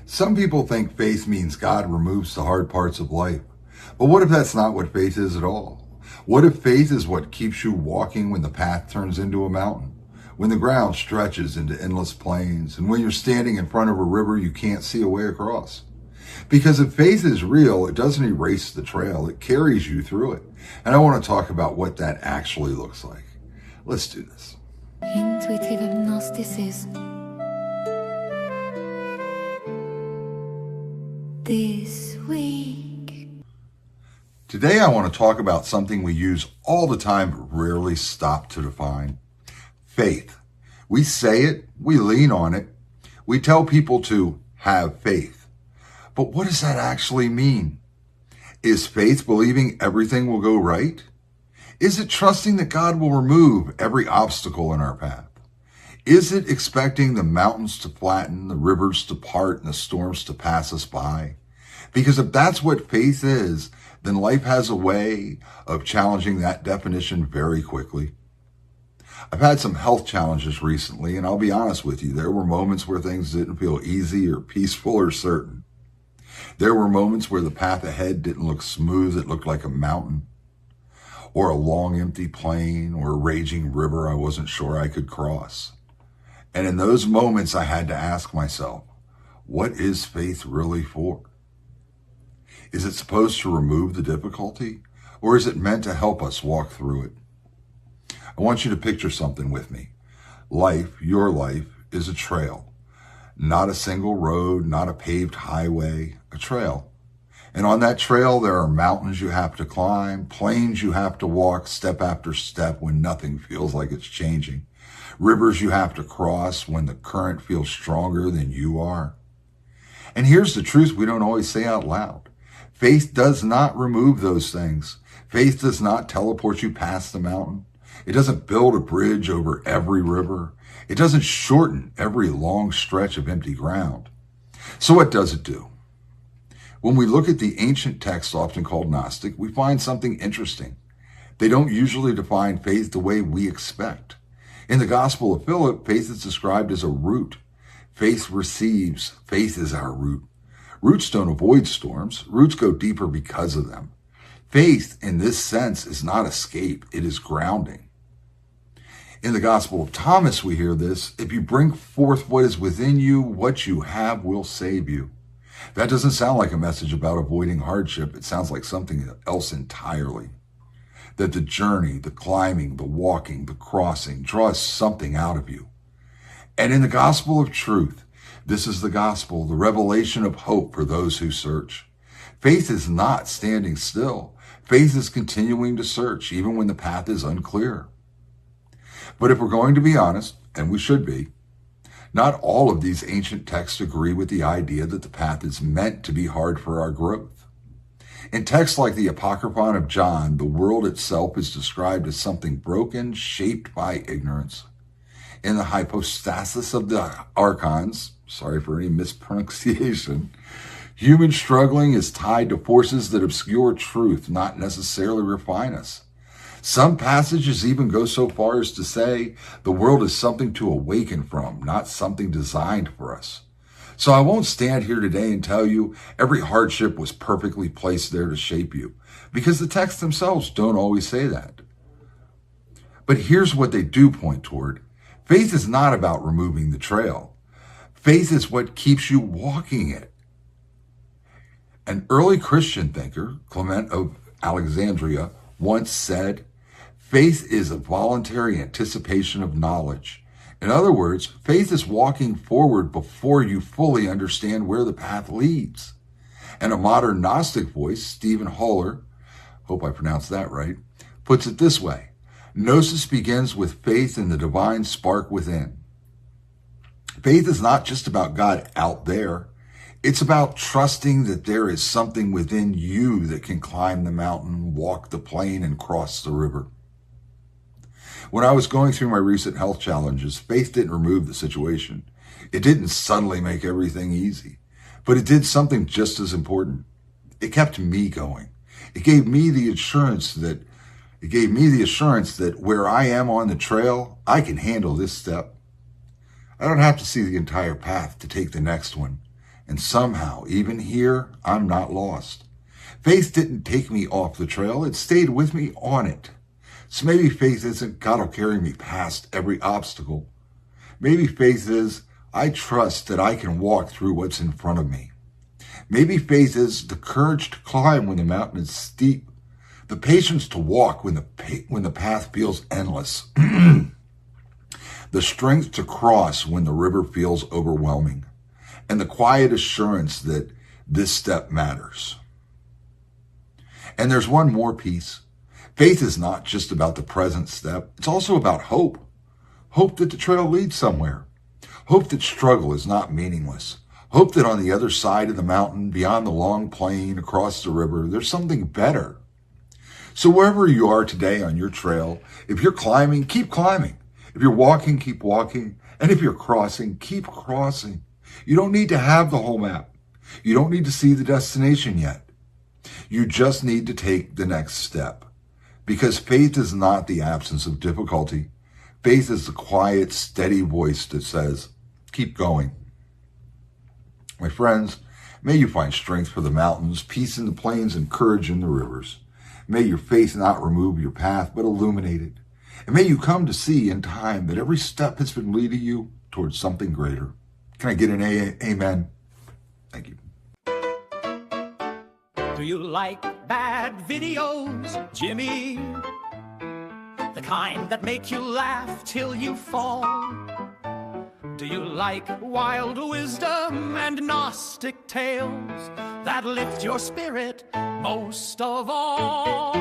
Some people think faith means God removes the hard parts of life. But what if that's not what faith is at all? What if faith is what keeps you walking when the path turns into a mountain, when the ground stretches into endless plains, and when you're standing in front of a river you can't see a way across? Because if faith is real, it doesn't erase the trail, it carries you through it. And I want to talk about what that actually looks like. Let's do this. Intuitive Gnosticism. This week. Today I want to talk about something we use all the time but rarely stop to define. Faith. We say it, we lean on it, we tell people to have faith. But what does that actually mean? Is faith believing everything will go right? Is it trusting that God will remove every obstacle in our path? Is it expecting the mountains to flatten, the rivers to part, and the storms to pass us by? Because if that's what faith is, then life has a way of challenging that definition very quickly. I've had some health challenges recently, and I'll be honest with you, there were moments where things didn't feel easy or peaceful or certain. There were moments where the path ahead didn't look smooth, it looked like a mountain, or a long empty plain, or a raging river I wasn't sure I could cross. And in those moments, I had to ask myself, what is faith really for? Is it supposed to remove the difficulty, or is it meant to help us walk through it? I want you to picture something with me. Life, your life, is a trail. Not a single road, not a paved highway, a trail. And on that trail, there are mountains you have to climb, plains you have to walk step after step when nothing feels like it's changing. Rivers you have to cross when the current feels stronger than you are. And here's the truth we don't always say out loud. Faith does not remove those things. Faith does not teleport you past the mountain. It doesn't build a bridge over every river. It doesn't shorten every long stretch of empty ground. So what does it do? When we look at the ancient texts often called Gnostic, we find something interesting. They don't usually define faith the way we expect. In the Gospel of Philip, faith is described as a root. Faith receives. Faith is our root. Roots don't avoid storms. Roots go deeper because of them. Faith, in this sense, is not escape. It is grounding. In the Gospel of Thomas, we hear this: if you bring forth what is within you, what you have will save you. That doesn't sound like a message about avoiding hardship. It sounds like something else entirely. That the journey, the climbing, the walking, the crossing draws something out of you. And in the gospel of truth, this is the gospel, the revelation of hope for those who search. Faith is not standing still. Faith is continuing to search, even when the path is unclear. But if we're going to be honest, and we should be, not all of these ancient texts agree with the idea that the path is meant to be hard for our growth. In texts like the Apocryphon of John, the world itself is described as something broken, shaped by ignorance. In the hypostasis of the archons, sorry for any mispronunciation, human struggling is tied to forces that obscure truth, not necessarily refine us. Some passages even go so far as to say the world is something to awaken from, not something designed for us. So I won't stand here today and tell you every hardship was perfectly placed there to shape you, because the texts themselves don't always say that. But here's what they do point toward. Faith is not about removing the trail. Faith is what keeps you walking it. An early Christian thinker, Clement of Alexandria, once said, faith is a voluntary anticipation of knowledge. In other words, faith is walking forward before you fully understand where the path leads. And a modern Gnostic voice, Stephen Holler, hope I pronounced that right, puts it this way: Gnosis begins with faith in the divine spark within. Faith is not just about God out there. It's about trusting that there is something within you that can climb the mountain, walk the plain, and cross the river. When I was going through my recent health challenges, faith didn't remove the situation. It didn't suddenly make everything easy, but it did something just as important. It kept me going. It gave me the assurance that where I am on the trail, I can handle this step. I don't have to see the entire path to take the next one. And somehow, even here, I'm not lost. Faith didn't take me off the trail. It stayed with me on it. So maybe faith isn't God will carry me past every obstacle. Maybe faith is I trust that I can walk through what's in front of me. Maybe faith is the courage to climb when the mountain is steep, the patience to walk when the path feels endless, the strength to cross when the river feels overwhelming, and the quiet assurance that this step matters. And there's one more piece. Faith is not just about the present step. It's also about hope. Hope that the trail leads somewhere. Hope that struggle is not meaningless. Hope that on the other side of the mountain, beyond the long plain, across the river, there's something better. So wherever you are today on your trail, if you're climbing, keep climbing. If you're walking, keep walking. And if you're crossing, keep crossing. You don't need to have the whole map. You don't need to see the destination yet. You just need to take the next step. Because faith is not the absence of difficulty. Faith is the quiet, steady voice that says, keep going. My friends, may you find strength for the mountains, peace in the plains, and courage in the rivers. May your faith not remove your path, but illuminate it. And may you come to see in time that every step has been leading you towards something greater. Can I get an amen? Thank you. Do you like bad videos, Jimmy? The kind that make you laugh till you fall? Do you like wild wisdom and Gnostic tales that lift your spirit most of all?